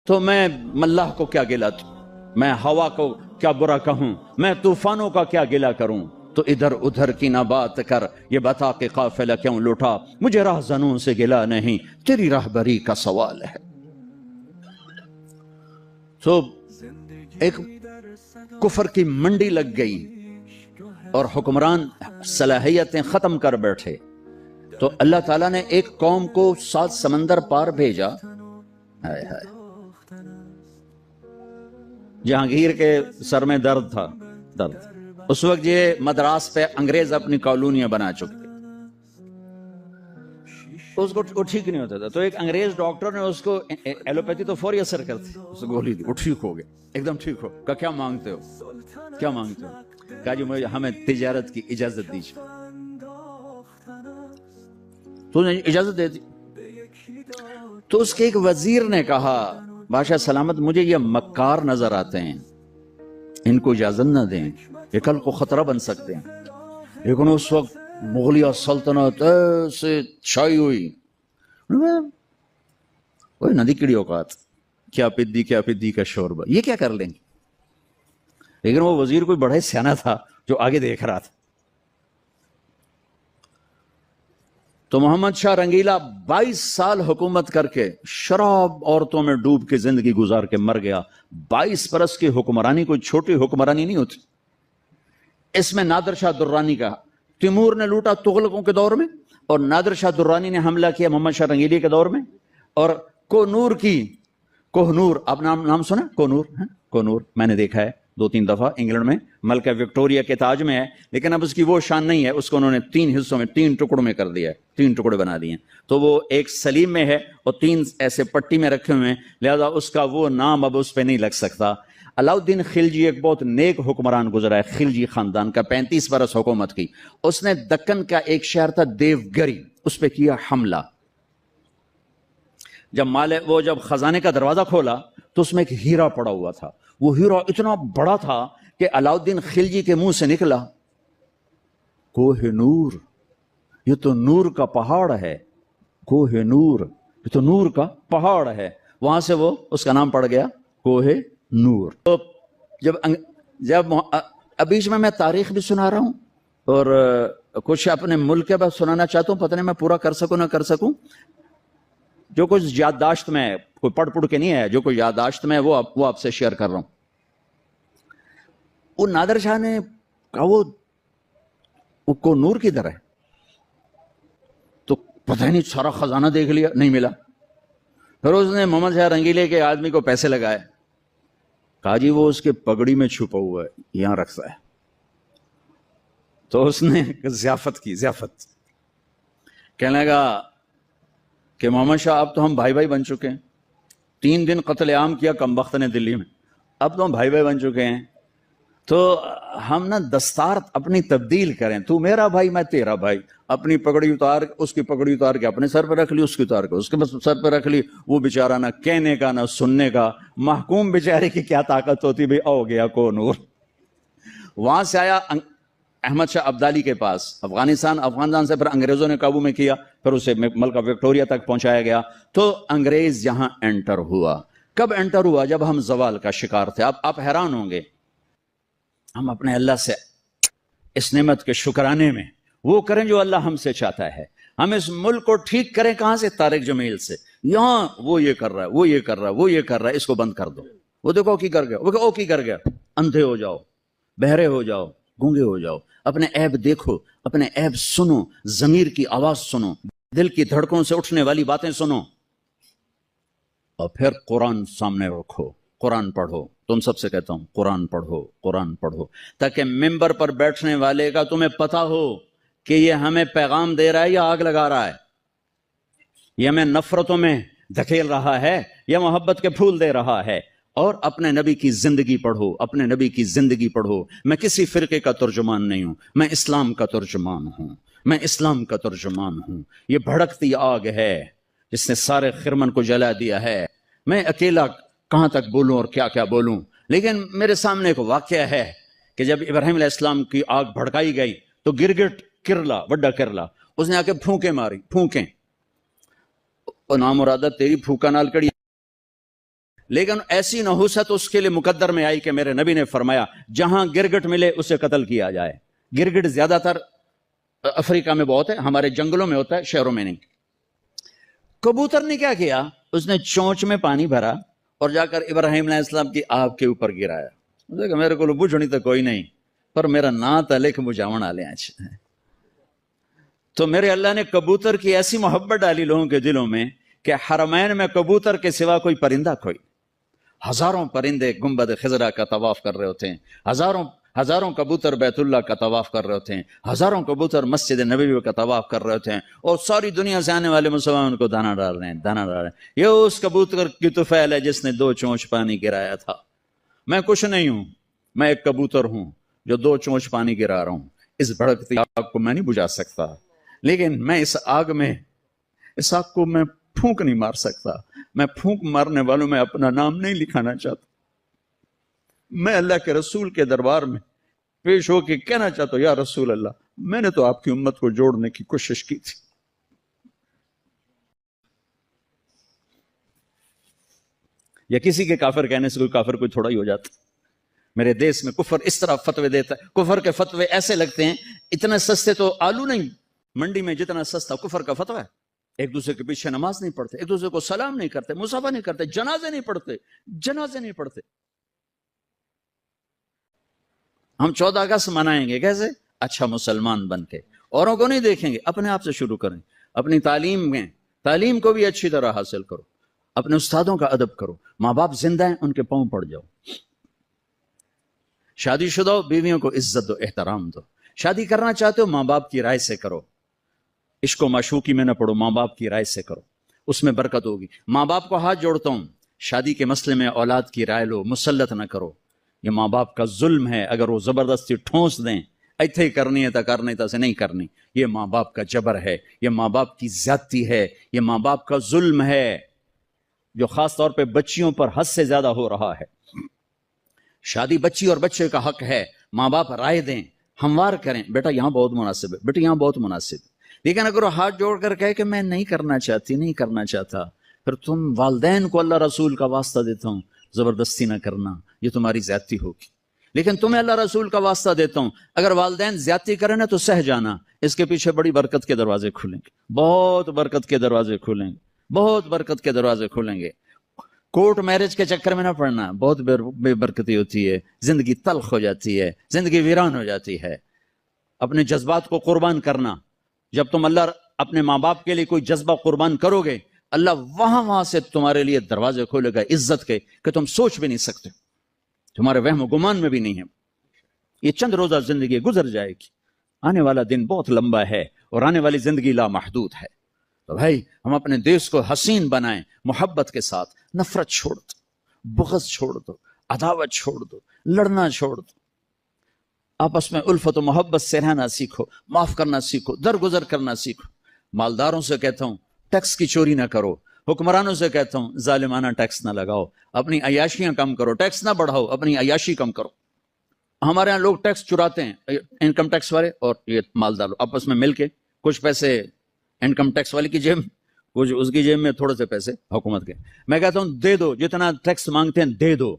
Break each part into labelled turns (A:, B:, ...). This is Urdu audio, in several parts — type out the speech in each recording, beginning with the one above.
A: تو میں اللہ کو کیا گلا دوں، میں ہوا کو کیا برا کہوں، میں طوفانوں کا کیا گلا کروں؟ تو ادھر ادھر کی نہ بات کر، یہ بتا کہ قافلہ کیوں لوٹا، مجھے راہزنوں سے گلا نہیں، تیری راہبری کا سوال ہے۔ تو ایک کفر کی منڈی لگ گئی اور حکمران صلاحیتیں ختم کر بیٹھے، تو اللہ تعالیٰ نے ایک قوم کو 7 سمندر پار بھیجا۔ ہائے ہائے، جہانگیر کے سر میں درد تھا، درد۔ اس وقت یہ مدراس پہ انگریز اپنی کالونیاں بنا چکے، اس کو وہ ٹھیک نہیں ہوتا تھا، تو ایک انگریز ڈاکٹر نے اس کو، ایلوپیتھی تو فوری اثر کرتی، اس کو گولی دی، وہ ٹھیک ہو گیا، ایک دم ٹھیک ہو۔ کہا کیا مانگتے ہو، کیا مانگتے ہو؟ کہا جی مجھے ہمیں تجارت کی اجازت دیجیے۔ تو نے اجازت دے دی۔ تو اس کے ایک وزیر نے کہا بادشاہ سلامت، مجھے یہ مکار نظر آتے ہیں، ان کو اجازت نہ دیں، یہ کل کو خطرہ بن سکتے ہیں۔ لیکن اس وقت مغلیہ سلطنت ایسے چھائی ہوئی، وہ ندی کڑی اوقات، کیا پدی کا شوربہ، یہ کیا کر لیں گے؟ لیکن وہ وزیر کوئی بڑا ہی سیانا تھا جو آگے دیکھ رہا تھا۔ تو محمد شاہ رنگیلا 22 سال حکومت کر کے شراب عورتوں میں ڈوب کے زندگی گزار کے مر گیا۔ 22 برس کی حکمرانی کوئی چھوٹی حکمرانی نہیں ہوتی۔ اس میں نادر شاہ درانی کا، تیمور نے لوٹا تغلقوں کے دور میں، اور نادر شاہ درانی نے حملہ کیا محمد شاہ رنگیلی کے دور میں، اور کوہ نور، آپ نام سنا؟ کوہ نور میں نے دیکھا ہے 2-3 دفعہ انگلینڈ میں، ملکہ وکٹوریا کے تاج میں ہے، لیکن اب اس کی وہ شان نہیں ہے، اس کو انہوں نے 3 حصوں میں 3 ٹکڑوں میں کر دیا ہے، 3 ٹکڑے بنا دیے ہیں۔ تو وہ ایک سلیم میں ہے اور 3 ایسے پٹی میں رکھے ہوئے ہیں، لہذا اس کا وہ نام اب اس پہ نہیں لگ سکتا۔ علاؤالدین خلجی ایک بہت نیک حکمران گزرا ہے، خلجی خاندان کا، 35 برس حکومت کی۔ اس نے دکن کا ایک شہر تھا دیوگری، اس پہ کیا حملہ۔ جب خزانے کا دروازہ کھولا تو اس میں ایک ہیرا پڑا ہوا تھا، وہ ہیرا اتنا بڑا تھا کہ علاؤالدین خلجی کے منہ سے نکلا، کوہ نور، یہ تو نور کا پہاڑ ہے، کوہ نور، یہ تو نور کا پہاڑ ہے۔ وہاں سے وہ اس کا نام پڑ گیا کوہ نور۔ تو جب ابھی میں تاریخ بھی سنا رہا ہوں اور کچھ اپنے ملک کے بعد سنانا چاہتا ہوں، پتہ نہیں میں پورا کر سکوں نہ کر سکوں۔ جو کچھ یادداشت میں، کوئی پڑھ کے نہیں ہے، جو کچھ یادداشت میں وہ آپ سے شیئر کر رہا ہوں۔ وہ نادر شاہ نے کہا وہ کو نور کدھر ہے؟ تو پتہ نہیں، سارا خزانہ دیکھ لیا، نہیں ملا۔ پھر اس نے محمد شاہ رنگیلے کے آدمی کو پیسے لگائے، کہا جی وہ اس کے پگڑی میں چھپا ہوا ہے، یہاں رکھتا ہے۔ تو اس نے ضیافت کی، ضیافت کہنے لگا کہ محمد شاہ اب تو ہم بھائی بن چکے ہیں، 3 دن قتل عام کیا کمبخت نے دلی میں، اب تو ہم بھائی بن چکے ہیں، تو ہم نا دستار اپنی تبدیل کریں، تو میرا بھائی میں تیرا بھائی، اپنی پگڑی اتار، اس کی پگڑی اتار کے اپنے سر پہ رکھ لی، اس کی اتار کے اس کے سر پہ رکھ لی۔ وہ بیچارہ نہ کہنے کا نہ سننے کا، محکوم بیچارے کی کیا طاقت ہوتی، بھئی آؤ گیا کو نور۔ وہاں سے آیا احمد شاہ ابدالی کے پاس، افغانستان سے پھر انگریزوں نے قابو میں کیا، پھر اسے ملکہ وکٹوریا تک پہنچایا گیا۔ تو انگریز یہاں انٹر ہوا۔ کب انٹر ہوا؟ جب ہم زوال کا شکار تھے۔ اب آپ حیران ہوں گے، ہم اپنے اللہ سے اس نعمت کے شکرانے میں وہ کریں جو اللہ ہم سے چاہتا ہے۔ ہم اس ملک کو ٹھیک کریں کہاں سے؟ طارق جمیل سے۔ یہاں وہ یہ کر رہا ہے، وہ یہ کر رہا ہے، وہ یہ کر رہا ہے، اس کو بند کر دو۔ وہ دیکھو کی کر گیا، وہ کی کر گیا۔ اندھے ہو جاؤ، بہرے ہو جاؤ، گونگے ہو جاؤ، اپنے عیب دیکھو، اپنے عیب سنو، ضمیر کی آواز سنو، دل کی دھڑکنوں سے اٹھنے والی باتیں سنو، اور پھر قرآن سامنے رکھو، قرآن پڑھو۔ تم سب سے کہتا ہوں قرآن پڑھو، قرآن پڑھو، تاکہ ممبر پر بیٹھنے والے کا تمہیں پتا ہو کہ یہ ہمیں پیغام دے رہا ہے یا آگ لگا رہا ہے، یہ ہمیں نفرتوں میں دھکیل رہا ہے یا محبت کے پھول دے رہا ہے۔ اور اپنے نبی کی زندگی پڑھو، اپنے نبی کی زندگی پڑھو۔ میں کسی فرقے کا ترجمان نہیں ہوں، میں اسلام کا ترجمان ہوں، میں اسلام کا ترجمان ہوں۔ یہ بھڑکتی آگ ہے جس نے سارے خرمن کو جلا دیا ہے۔ میں اکیلا کہاں تک بولوں اور کیا کیا بولوں، لیکن میرے سامنے ایک واقعہ ہے کہ جب ابراہیم علیہ السلام کی آگ بھڑکائی گئی تو گرگٹ کرلا، وڈا کرلا، اس نے آ کے پھونکیں ماری، پھونکیں، اور نامرادہ تیری پھونکا نال کڑی لیکن ایسی نحوست اس کے لیے مقدر میں آئی کہ میرے نبی نے فرمایا جہاں گرگٹ ملے اسے قتل کیا جائے. گرگٹ زیادہ تر افریقہ میں بہت ہے، ہمارے جنگلوں میں ہوتا ہے، شہروں میں نہیں. کبوتر نے کیا کیا؟ اس نے چونچ میں پانی بھرا اور جا کر ابراہیم علیہ السلام کی آگ کے اوپر گرایا. میرے کو بجھنی تو کوئی نہیں، پر میرا نا تلک بجھاون والے ہیں. تو میرے اللہ نے کبوتر کی ایسی محبت ڈالی لوگوں کے دلوں میں کہ حرمین میں کبوتر کے سوا کوئی پرندہ کوئی. ہزاروں پرندے گنبد خضرا کا طواف کر رہے ہوتے ہیں، ہزاروں کبوتر بیت اللہ کا طواف کر رہے ہوتے ہیں، ہزاروں کبوتر مسجد نبوی کا طواف کر رہے ہوتے ہیں، اور ساری دنیا سے آنے والے مسلمان ان کو دانا ڈال رہے ہیں. یہ اس کبوتر کی طفیل ہے جس نے 2 چونچ پانی گرایا تھا. میں کچھ نہیں ہوں، میں ایک کبوتر ہوں جو 2 چونچ پانی گرا رہا ہوں. اس بھڑکتی آگ کو میں نہیں بجھا سکتا، لیکن میں اس آگ کو میں پھونک نہیں مار سکتا. میں پھونک مارنے والوں میں اپنا نام نہیں لکھانا چاہتا. میں اللہ کے رسول کے دربار میں پیش ہو کے کہنا چاہتا ہوں، یا رسول اللہ، میں نے تو آپ کی امت کو جوڑنے کی کوشش کی تھی. یا کسی کے کافر کہنے سے کوئی کافر کوئی تھوڑا ہی ہو جاتا. میرے دیس میں کفر اس طرح فتوے دیتا ہے، کفر کے فتوے ایسے لگتے ہیں اتنے سستے تو آلو نہیں منڈی میں جتنا سستا کفر کا فتویٰ ہے. ایک دوسرے کے پیچھے نماز نہیں پڑھتے، ایک دوسرے کو سلام نہیں کرتے، مصافحہ نہیں کرتے، جنازے نہیں پڑھتے. ہم 14 اگست منائیں گے کیسے؟ اچھا مسلمان بن کے. اوروں کو نہیں دیکھیں گے، اپنے آپ سے شروع کریں. اپنی تعلیم کو بھی اچھی طرح حاصل کرو، اپنے استادوں کا ادب کرو. ماں باپ زندہ ہیں، ان کے پاؤں پڑ جاؤ. شادی شدہ بیویوں کو عزت دو، احترام دو. شادی کرنا چاہتے ہو ماں باپ کی رائے سے کرو. عشق و معشوقی میں نہ پڑھو، ماں باپ کی رائے سے کرو، اس میں برکت ہوگی. ماں باپ کو ہاتھ جوڑتا ہوں، شادی کے مسئلے میں اولاد کی رائے لو، مسلط نہ کرو. یہ ماں باپ کا ظلم ہے. اگر وہ زبردستی ٹھونس دیں ایتھے ہی کرنی ہے تو کرنی، تو سے نہیں کرنی، یہ ماں باپ کا جبر ہے، یہ ماں باپ کی زیادتی ہے، یہ ماں باپ کا ظلم ہے جو خاص طور پہ بچیوں پر حد سے زیادہ ہو رہا ہے. شادی بچی اور بچے کا حق ہے. ماں باپ رائے دیں، ہموار کریں، بیٹا یہاں بہت مناسب ہے، بیٹا یہاں بہت مناسب ہے. لیکن اگر وہ ہاتھ جوڑ کر کہے کہ میں نہیں کرنا چاہتا، پھر تم والدین کو اللہ رسول کا واسطہ دیتا ہوں، زبردستی نہ کرنا، یہ تمہاری زیادتی ہوگی. لیکن تمہیں اللہ رسول کا واسطہ دیتا ہوں، اگر والدین زیادتی کریں نا تو سہ جانا. اس کے پیچھے بڑی برکت کے دروازے کھلیں گے، بہت برکت کے دروازے کھلیں گے، بہت برکت کے دروازے کھلیں گے. کورٹ میرج کے چکر میں نہ پڑنا، بہت بے برکتی ہوتی ہے، زندگی تلخ ہو جاتی ہے، زندگی ویران ہو جاتی ہے. اپنے جذبات کو قربان کرنا. جب تم اللہ اپنے ماں باپ کے لیے کوئی جذبہ قربان کرو گے، اللہ وہاں سے تمہارے لیے دروازے کھولے گا عزت کے کہ تم سوچ بھی نہیں سکتے، تمہارے وہم و گمان میں بھی نہیں ہے. یہ چند روزہ زندگی گزر جائے گی، آنے والا دن بہت لمبا ہے اور آنے والی زندگی لامحدود ہے. تو بھائی ہم اپنے دیش کو حسین بنائیں، محبت کے ساتھ. نفرت چھوڑ دو، بغض چھوڑ دو، عداوت چھوڑ دو، لڑنا چھوڑ دو. آپس میں الفت و محبت سے رہنا سیکھو، معاف کرنا سیکھو، درگزر کرنا سیکھو. مالداروں سے کہتا ہوں ٹیکس کی چوری نہ کرو، حکمرانوں سے کہتا ہوں ظالمانہ ٹیکس نہ لگاؤ، اپنی عیاشیاں کم کرو، ٹیکس نہ بڑھاؤ، اپنی عیاشی کم کرو. ہمارے ہاں لوگ ٹیکس چراتے ہیں، انکم ٹیکس والے اور یہ مالدار آپس میں مل کے کچھ پیسے انکم ٹیکس والے کی جیب، کچھ اس کی جیب میں، تھوڑے سے پیسے حکومت کے. میں کہتا ہوں دے دو، جتنا ٹیکس مانگتے ہیں دے دو.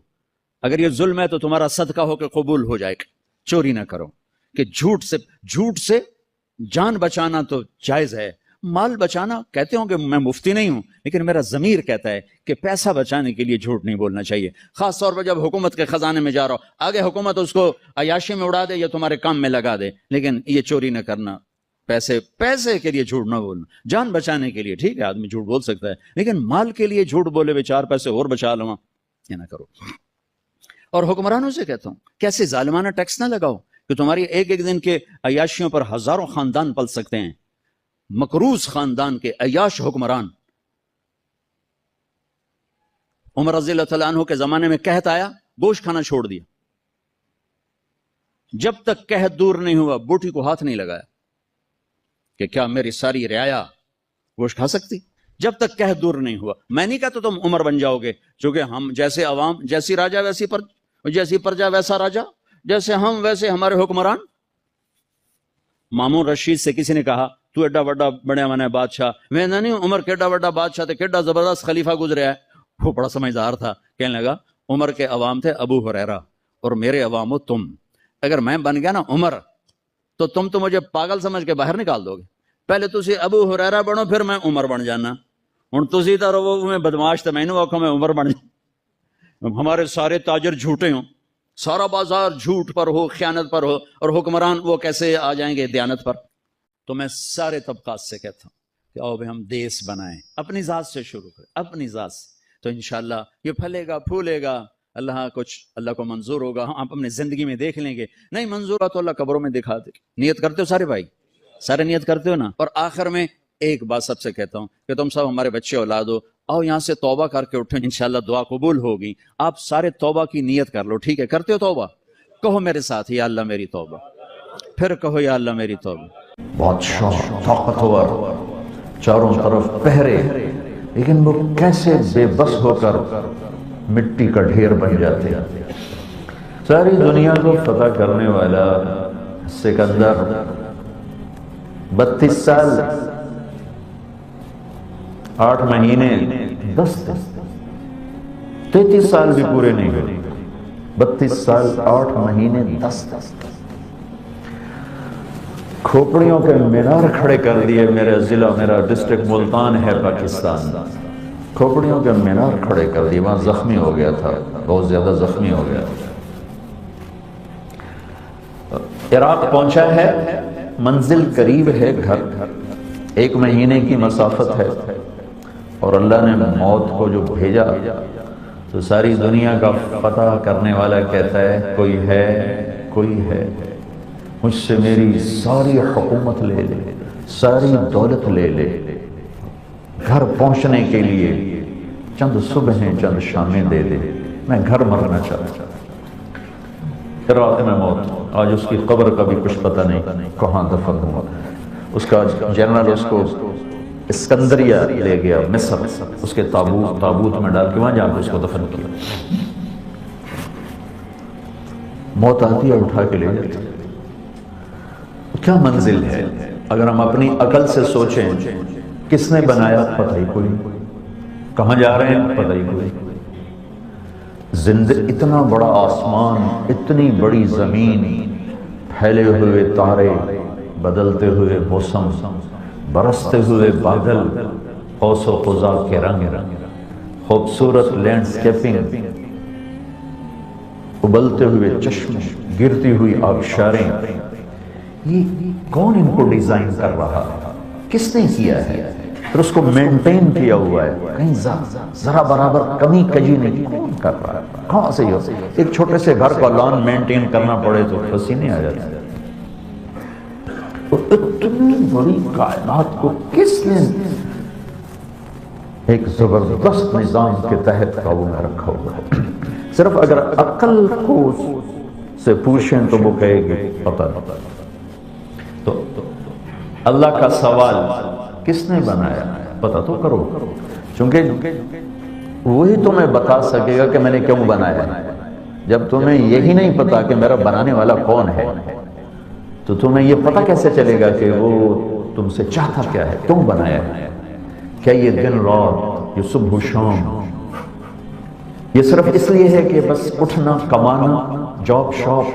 A: اگر یہ ظلم ہے تو تمہارا صدقہ ہو کے قبول ہو جائے گا. چوری نہ کرو، کہ جھوٹ سے جان بچانا تو جائز ہے، مال بچانا کہتے ہوں کہ میں مفتی نہیں ہوں، لیکن میرا ضمیر کہتا ہے کہ پیسہ بچانے کے لیے جھوٹ نہیں بولنا چاہیے. خاص طور پر جب حکومت کے خزانے میں جا رہا ہو، آگے حکومت اس کو عیاشی میں اڑا دے یا تمہارے کام میں لگا دے، لیکن یہ چوری نہ کرنا. پیسے کے لیے جھوٹ نہ بولنا، جان بچانے کے لیے ٹھیک ہے آدمی جھوٹ بول سکتا ہے، لیکن مال کے لیے جھوٹ بولے ہوئے 4 پیسے اور بچا لوں، یہ نہ کرو. اور حکمرانوں سے کہتا ہوں کیسے ظالمانہ ٹیکس نہ لگاؤ کہ تمہاری ایک ایک دن کے عیاشیوں پر ہزاروں خاندان پل سکتے ہیں. مقروض خاندان کے عیاش حکمران. عمر رضی اللہ تعالیٰ عنہ کے زمانے میں قحط آیا، گوشت کھانا چھوڑ دیا. جب تک قحط دور نہیں ہوا بوٹی کو ہاتھ نہیں لگایا کہ کیا میری ساری رعایا گوشت کھا سکتی. جب تک قحط دور نہیں ہوا. میں نہیں کہتا تم عمر بن جاؤ گے، چونکہ ہم جیسے عوام جیسی راجا جیسی پرجا ویسا راجا، جیسے ہم ویسے ہمارے حکمران. مامون رشید سے کسی نے کہا تو ایڈا بڑا بڑے من بادشاہ. میں نہیں عمر کیڈا بڑا بادشاہ تھے، کیڈا زبردست خلیفہ گزریا ہے. وہ بڑا سمجھدار تھا کہنے لگا عمر کے عوام تھے ابو ہریرہ اور میرے عوام ہو تم، اگر میں بن گیا نا عمر تو تم تو مجھے پاگل سمجھ کے باہر نکال دو گے، پہلے تسی ابو ہریرہ بنو پھر میں عمر بن جانا، ہن تسی تو رو میں بدماش تے مینوں آکھو میں عمر بن جانا، ہمارے سارے تاجر جھوٹے ہوں، سارا بازار جھوٹ پر ہو، خیانت پر ہو، اور حکمران وہ کیسے آ جائیں گے دیانت پر؟ تو میں سارے طبقات سے کہتا ہوں کہ آؤ ہم دیس بنائیں، اپنی ذات سے شروع کریں، اپنی ذات سے، تو انشاءاللہ یہ پھلے گا پھولے گا، اللہ کو منظور ہوگا، ہم اپنی زندگی میں دیکھ لیں گے، نہیں منظور ہوا تو اللہ قبروں میں دکھا دے۔ نیت کرتے ہو سارے بھائی؟ سارے نیت کرتے ہو نا؟ اور آخر میں ایک بات سب سے کہتا ہوں کہ تم سب ہمارے بچے اولاد ہو، آؤ یہاں سے توبہ کر کے اٹھیں، انشاءاللہ دعا قبول ہوگی۔ آپ سارے توبہ کی نیت کر لو، ٹھیک ہے؟ کرتے ہو توبہ؟ کہو میرے ساتھ یا اللہ میری توبہ، پھر کہو یا اللہ میری توبہ۔
B: بادشاہ طاقتور، چاروں طرف پہرے، لیکن وہ کیسے بے بس ہو کر مٹی کا ڈھیر بن جاتے ہیں۔ ساری دنیا کو فتح کرنے والا سکندر 32 سال 8 مہینے 10 دن 33 سال بھی پورے نہیں ہوئے، 32 سال 8 مہینے 10 دن کھوپڑیوں کے مینار کھڑے کر دیے۔ میرا ضلع، میرا ڈسٹرکٹ ملتان ہے پاکستان، کھوپڑیوں کے مینار کھڑے کر دیے، وہاں زخمی ہو گیا تھا، بہت زیادہ زخمی ہو گیا۔ عراق پہنچا ہے، منزل قریب ہے، گھر 1 مہینے کی مسافت ہے، اور اللہ نے موت کو جو بھیجا تو ساری دنیا کا فتح کرنے والا کہتا ہے کوئی ہے، کوئی ہے، مجھ سے میری ساری حکومت لے لے، ساری دولت لے لے، گھر پہنچنے کے لیے چند صبحیں چند شامیں دے دے، میں گھر مرنا چاہتا ہوں۔ عراق میں موت، آج اس کی قبر کا بھی کچھ پتہ نہیں کہاں دفن ہوا۔ اس کا جنرل اس کو اسکندریہ لے گیا، مصر، اس کے تابوت میں ڈال کے وہاں جا کے اس کو دفن کیا۔ موت آتی ہے اٹھا کے لے جاتی۔ کیا منزل ہے؟ اگر ہم اپنی عقل سے سوچیں، کس نے بنایا؟ پتہ ہی کوئی، کہاں جا رہے ہیں؟ پتہ ہی کوئی۔ اتنا بڑا آسمان، اتنی بڑی زمین، پھیلے ہوئے تارے، بدلتے ہوئے موسم، برستے ہوئے بادل، قوس و قزح کے رنگ، خوبصورت لینڈسکیپنگ، ابلتے ہوئے چشمے، گرتی ہوئی آبشاریں، یہ کون ان کو ڈیزائن کر رہا ہے؟ کس نے کیا ہے؟ پھر اس کو مینٹین کیا ہوا ہے، کہیں ذرا برابر کمی کجی نہیں، کون کر رہا ہے؟ کہاں سے ہو؟ ایک چھوٹے سے گھر کا لان مینٹین کرنا پڑے تو پسینے آ جاتے ہیں۔ اتنی بڑی کائنات کو کس نے ایک زبردست نظام کے تحت قابو میں رکھا ہوا ہے؟ صرف اگر عقل کو سے پوچھیں تو وہ کہے گی پتہ نہیں۔ تو اللہ کا سوال کس نے بنایا؟ پتہ تو کرو، چونکہ وہی تمہیں بتا سکے گا کہ میں نے کیوں بنایا۔ جب تمہیں یہی نہیں پتا کہ میرا بنانے والا کون ہے تو تمہیں یہ پتہ کیسے چلے گا کہ وہ تم سے چاہتا کیا ہے، کیوں بنایا ہے؟ کیا یہ دن رات، یہ صبح و شام، یہ صرف اس لیے ہے کہ بس اٹھنا، کمانا، جاب شاپ،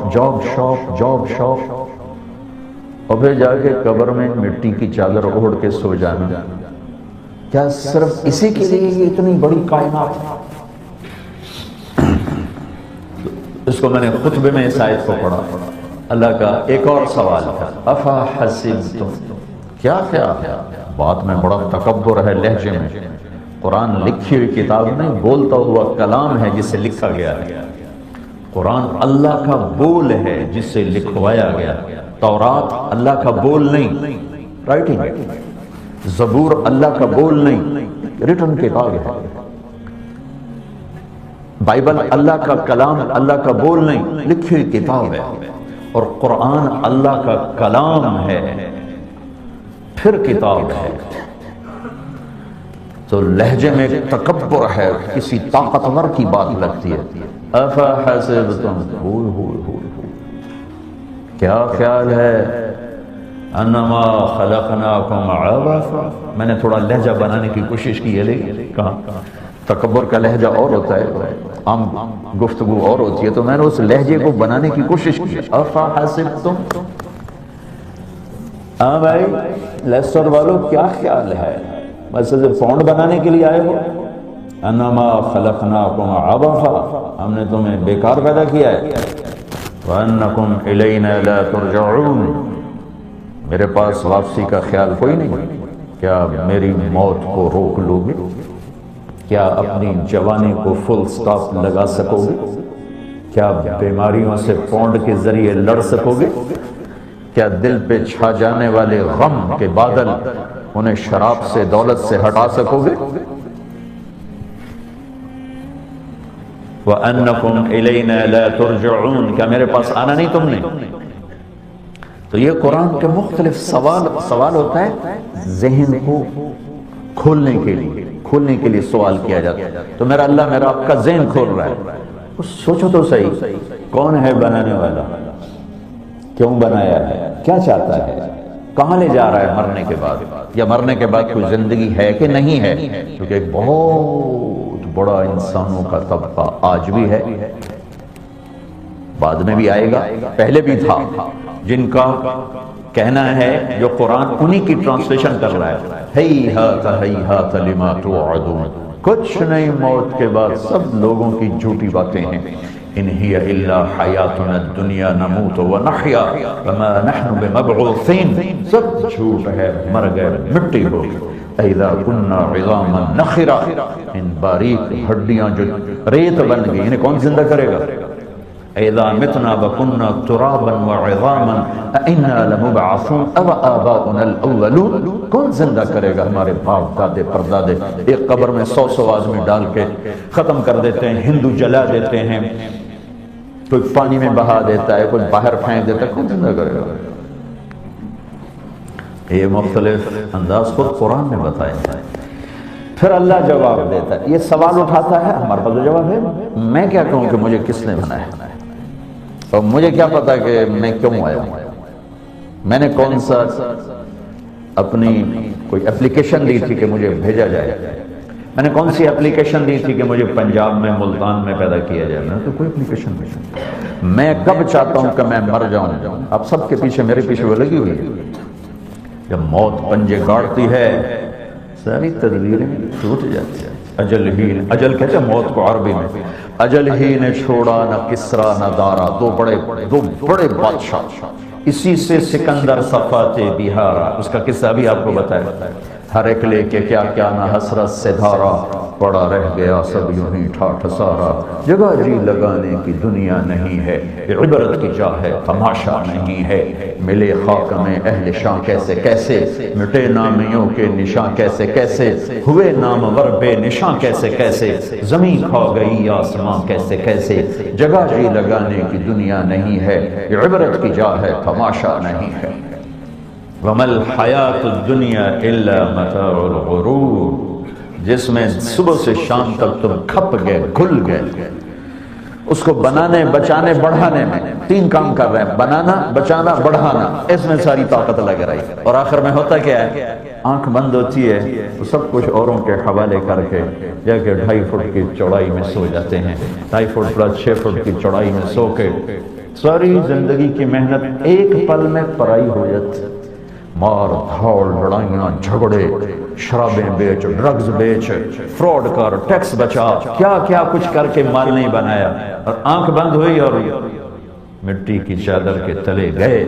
B: اور پھر جا کے قبر میں مٹی کی چادر اوڑھ کے سو جانا؟ کیا صرف اسی کے لیے یہ اتنی بڑی کائنات؟ اس کو میں نے خطبے میں اس آیت کو پڑھا، اللہ کا ایک اور سوال تھا، افا حسبتم، کیا بات میں بڑا تکبر ہے لہجے میں۔ قرآن لکھی ہوئی کتاب نہیں، بولتا ہوا کلام ہے جسے لکھا گیا ہے۔ قرآن اللہ کا بول ہے جسے لکھوایا گیا۔ تورات اللہ کا بول نہیں، رائٹنگ۔ زبور اللہ کا بول نہیں، ریٹن کتاب ہے۔ بائبل اللہ کا کلام، اللہ کا بول نہیں، لکھی ہوئی کتاب ہے۔ اور قرآن اللہ کا کلام ہے، پھر کتاب ہے۔ تو لہجے میں تکبر ہے، کسی طاقتور کی بات لگتی ہے۔ افا حسبتم، کیا خیال ہے، انما خلقناکم عبثا، میں نے تھوڑا لہجہ بنانے کی کوشش کی ہے، لیکن کہاں تکبر کا لہجہ اور ہوتا ہے۔ عام گفتگو اور ہوتی ہے، تو میں نے اس لہجے کو بنانے کی کوشش کی. افحسبتم، ہاں بھائی لیسٹر والو کیا خیال ہے، بس اسے پونڈ بنانے کے لیے آئے ہو؟ انما خلقناکم عبثا، ہم نے تمہیں بیکار پیدا کیا ہے. وانکم الینا لا ترجعون، میرے پاس واپسی کا خیال کوئی نہیں. کیا میری موت کو روک لو گے؟ کیا اپنی جوانی کو فل سٹاپ لگا سکو گے؟ کیا بیماریوں سے پونڈ کے ذریعے لڑ سکو گے؟ کیا دل پہ چھا جانے والے غم کے بادل انہیں شراب سے دولت سے ہٹا سکو گے؟ وَأَنَّكُمْ إِلَيْنَا لَا تُرْجَعُونَ، کیا میرے پاس آنا نہیں تم نے؟ تو یہ قرآن کے مختلف سوال ہوتا ہے ذہن کو کھولنے کے لیے سوال کیا جاتا ہے. تو میرا اللہ میرا آپ کا ذہن کھول رہا ہے. سوچو تو صحیح، کون ہے بنانے والا، کیوں بنایا ہے، کیا چاہتا ہے، کہاں لے جا رہا ہے مرنے کے بعد، یا مرنے کے بعد کوئی زندگی ہے کہ نہیں ہے؟ کیونکہ ایک بہت بڑا انسانوں کا طبقہ آج بھی ہے، بعد میں بھی آئے گا، پہلے بھی تھا، جن کا کہنا ہے جو قرآن انہی کی ٹرانسلیشن کر رہا ہے، ہیہات ہیہات لما توعدون، کچھ نہیں موت کے بعد، سب لوگوں کی جھوٹی باتیں ہیں. ان ہی الا حیاتنا الدنیا نموت ونحیا وما نحن بمبعوثین، سب جھوٹ ہے، مر گئے مٹی ہو. اذا كنا عظاما نخرا، ان باریک ہڈیاں جو ریت بن گئی انہیں کون زندہ کرے گا؟ اذا متنا وكنا ترابا وعظاما انا لمبعثون او آباؤنا الاولون، کون زندہ کرے گا؟ ہمارے باپ دادے پردادے ایک قبر میں 100 آدمی ڈال کے ختم کر دیتے ہیں، ہندو جلا دیتے ہیں، کوئی پانی میں بہا دیتا ہے، کوئی باہر پھینک دیتا ہے، کون زندہ کرے گا؟ یہ مختلف انداز خود قرآن نے بتائے ہیں. پھر اللہ جواب دیتا ہے، یہ سوال اٹھاتا ہے، ہمارے پاس جواب ہے. میں کیا کہوں کہ مجھے کس نے بنایا، اور مجھے کیا پتا کہ میں کیوں آیا ہوں، میں نے کون سا اپنی کوئی اپلیکیشن دی تھی کہ مجھے بھیجا جائے، میں نے کون سی اپلیکیشن دی تھی کہ مجھے پنجاب میں ملتان میں پیدا کیا جائے؟ میں نے تو کوئی اپلیکیشن نہیں. میں کب چاہتا ہوں کہ میں مر جاؤں، اب سب کے پیچھے میرے پیچھے وہ لگی ہوئی ہے. جب موت پنجے گاڑتی ہے ساری تدبیریں ٹوٹ جاتی ہیں. اجل کہتے ہیں موت کو عربی میں، اجل ہی نے چھوڑا نہ کسرا نہ دارا، دو بڑے بادشاہ، اسی سے سکندر صفات بہارا. اس کا قصہ بھی آپ کو بتایا. ہر ایک لے کے کیا کیا نہ حسرت سے دھارا، پڑا رہ گیا سب یوں ہی ٹھاٹھ سارا. جگہ جی لگانے کی دنیا نہیں ہے، عبرت کی جا ہے تماشا نہیں ہے. ملے خاک میں اہل شاں کیسے کیسے، مٹے نامیوں کے نشاں کیسے کیسے، ہوئے نامور بے نشاں کیسے کیسے، زمین کھا گئی آسماں کیسے کیسے. جگہ جی لگانے کی دنیا نہیں ہے، عبرت کی جا ہے تماشا نہیں ہے. وَمَا الْحَيَاةُ الدُّنْيَا إِلَّا مَتَاعُ الْغُرُورِ، جس میں صبح سے شام تک تم کھپ گئے گھل گئے. اس کو بنانے بچانے بڑھانے میں 3 کام کر رہے ہیں، بنانا بچانا بڑھانا، اس میں ساری طاقت لگ رہی. اور آخر میں ہوتا کیا ہے؟ آنکھ بند ہوتی ہے تو سب کچھ اوروں کے حوالے کر کے جا کے 2.5 فٹ کی چوڑائی میں سو جاتے ہیں، 2.5 فٹ پلس 6 فٹ کی چوڑائی میں سو کے ساری زندگی کی محنت ایک پل میں پرائی ہو جاتی. مار دھاڑ لڑائیاں جھگڑے، شرابیں بیچ، ڈرگز بیچ، فراڈ کر، ٹیکس بچا، کیا کیا کچھ کر کے مال نہیں بنایا، اور آنکھ بند ہوئی اور مٹی کی چادر کے تلے گئے.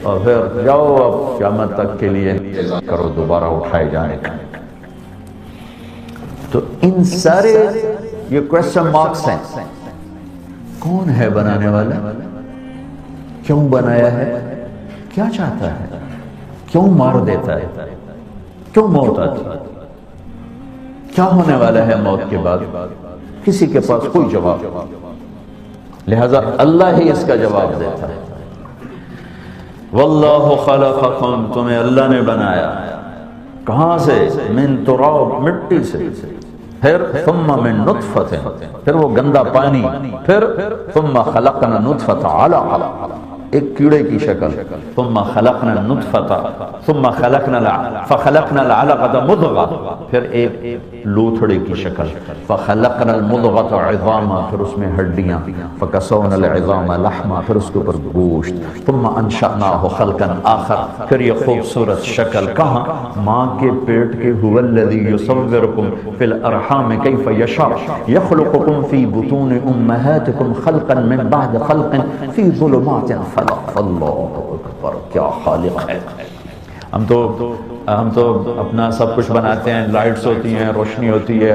B: اور پھر جاؤ اب قیامت تک کے لیے کرو دوبارہ اٹھائے جانے کا. تو ان سارے یہ کوسچن مارکس ہیں. کون ہے بنانے والا، کیوں بنایا ہے، کیا چاہتا ہے، کیوں مار دیتا ہے، کیوں موت آتی ہے، کیا ہونے والا ہے موت کے بعد؟ کسی کے پاس کوئی جواب. لہذا اللہ ہی اس کا جواب دیتا ہے. واللہ خلقکم، تمہیں اللہ نے بنایا. کہاں سے؟ من تراب، مٹی سے. پھر ثم من نطفت، پھر وہ گندا پانی. پھر ثم خلقنا نطفت علقہ، ایک کیڑے کی شکل، ثم خلقنا النطفۃ ثم فخلقنا العلقۃ مضغہ، پھر ایک لوتھڑے کی شکل، فخلقنا المضغۃ عظاما، پھر اس میں ہڈیاں، فکسونا العظام لحما، پھر اس کے اوپر گوشت، ثم انشأناہ خلقا آخر، پھر یہ خوبصورت شکل کہاں؟ ماں کے پیٹ کے، هو الذی یصورکم فی الارحام کیف یشاء یخلقکم فی بطون امہاتکم خلقا من بعد خلق فی ظلمات خلق، اللہ اکبر، کیا خالق ہے۔ ہم تو اپنا سب کچھ بناتے ہیں، لائٹس ہوتی ہیں، روشنی ہوتی ہے،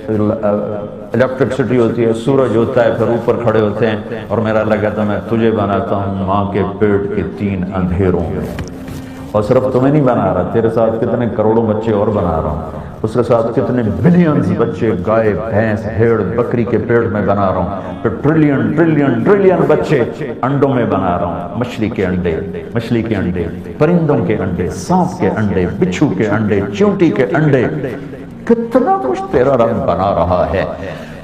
B: الیکٹرکسٹی ہوتی ہے، سورج ہوتا ہے، پھر اوپر کھڑے ہوتے ہیں، اور میرا اللہ کہتا ہے میں تجھے بناتا ہوں ماں کے پیٹ کے 3 اندھیروں میں، اور صرف تمہیں نہیں بنا رہا، تیرے ساتھ کتنے کروڑوں بچے اور بنا رہا ہوں، اس کے ساتھ کتنے بلینز بچے گائے، بھینس، بھیڑ، بکری کے پیٹ میں بنا رہا ہوں، پھر ٹریلین بچے انڈوں میں بنا رہا ہوں، مچھلی کے انڈے، پرندوں کے انڈے، سانپ کے انڈے، بچھو کے انڈے، چیونٹی کے انڈے، کتنا کچھ تیرا رب بنا رہا ہے۔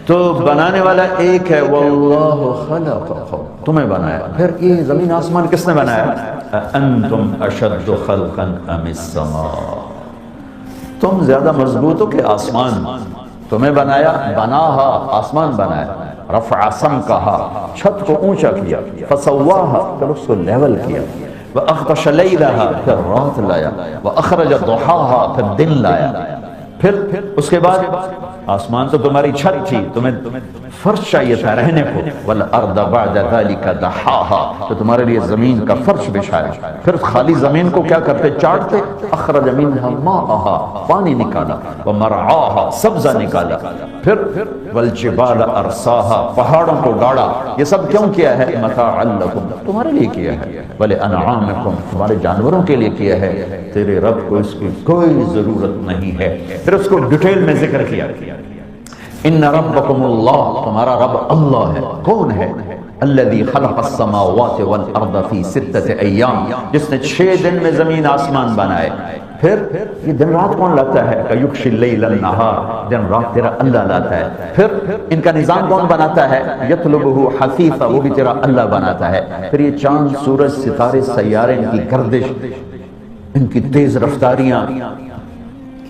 B: تو بنانے والا ایک ہے، واللہ خلقکم، تمہیں بنایا۔ پھر یہ زمین آسمان کس نے بنایا؟ انتم اشد خلقا ام السماء، تم زیادہ مضبوط ہو کہ آسمان؟ تمہیں بنایا، بناہا، آسمان بنایا، رفع سمکہا، چھت کو اونچا کیا، فسواہا، پھر اس کو لیول کیا، وأغطش لیلہا، پھر رات لایا، وأخرج ضحاہا، پھر دن لایا، پھر اس کے بعد آسمان تو تمہاری چھت تھی، تمہیں فرش چاہیے تھا رہنے کو، والارض بعد ذلك دحاها، تو تمہارے لیے زمین کا فرش بچھایا، پھر خالی زمین کو کیا کرتے؟ چاٹتے، اخرج منها ماءها، پانی نکالا، ومرعاها، سبزہ نکالا، پھر والجبال ارساها، پہاڑوں کو گاڑا۔ یہ سب کیوں کیا ہے؟ متاعا لکم، تمہارے لیے کیا ہے، ولانعامکم، تمہارے جانوروں کے لیے کیا ہے۔ تیرے رب کو اس کی کوئی ضرورت نہیں ہے۔ پھر اس کو ڈیٹیل میں ذکر کیا، ان ربکم اللہ، تمہارا رب اللہ ہے۔ کون ہے؟ الذی خلق السماوات والارض فی 6 ایام، جس نے 6 دن میں زمین آسمان بنائے۔ پھر یہ دن رات کون لاتا ہے؟ یغشی اللیل النہار، دن رات تیرا اللہ لاتا ہے۔ پھر ان کا نظام کون بناتا ہے؟ یطلبہ حثیثا، وہ بھی تیرا اللہ بناتا ہے۔ پھر یہ چاند، سورج، ستارے، سیارے، ان کی گردش، ان کی تیز رفتاریاں،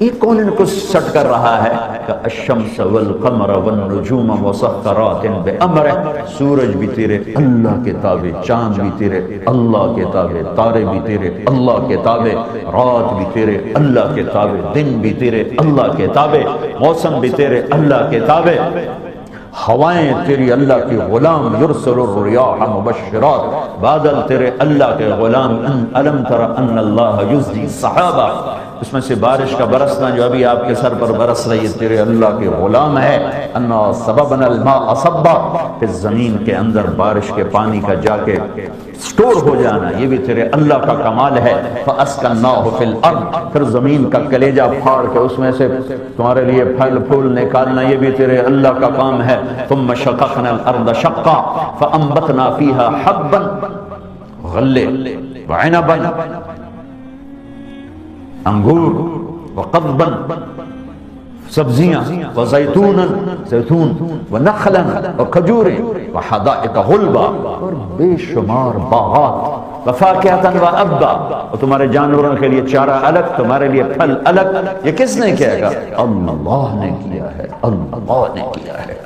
B: یہ کون ان کو سٹ کر رہا ہے؟ کہ الشمس والقمر والنجوم مسخرات بامرہ، سورج بھی تیرے اللہ کے تابع، چاند بھی تیرے اللہ کے تابع، تارے بھی تیرے اللہ کے تابع، رات بھی تیرے اللہ کے تابع، دن بھی تیرے اللہ کے تابع، موسم بھی تیرے اللہ کے تابع، ہوائیں تیری اللہ کی غلام، یرسل الریاح مبشرات، بادل تیرے اللہ کے غلام، الم تر ان اللہ یزجی السحابہ، اس میں سے بارش کا برسنا جو ابھی آپ کے سر پر برس رہی ہے، تیرے اللہ کے غلام ہے۔ انا سببنا الماء صبا، کہ زمین کے اندر بارش کے پانی کا جا کے سٹور ہو جانا، یہ بھی تیرے اللہ کا کمال ہے۔ فاسکناہ فی الارض، پھر زمین کا کلیجہ پھاڑ کے اس میں سے تمہارے لیے پھل پھول نکالنا، یہ بھی تیرے اللہ کا کام ہے۔ ثم شققنا الارض شقا فانبتنا فیہا حبا، غلے وعنبا، انگور، وقضبا، سبزیاں، وزیتونا، زیتون، ونخلا، وکھجوریں، وحدائق غلبا، اور بے شمار باغات، وفاکہتا وابا، اور تمہارے جانوروں کے لیے چارہ الگ، تمہارے لیے پھل الگ۔ یہ کس نے کیا گا؟ اللہ نے کیا ہے، اللہ نے کیا ہے۔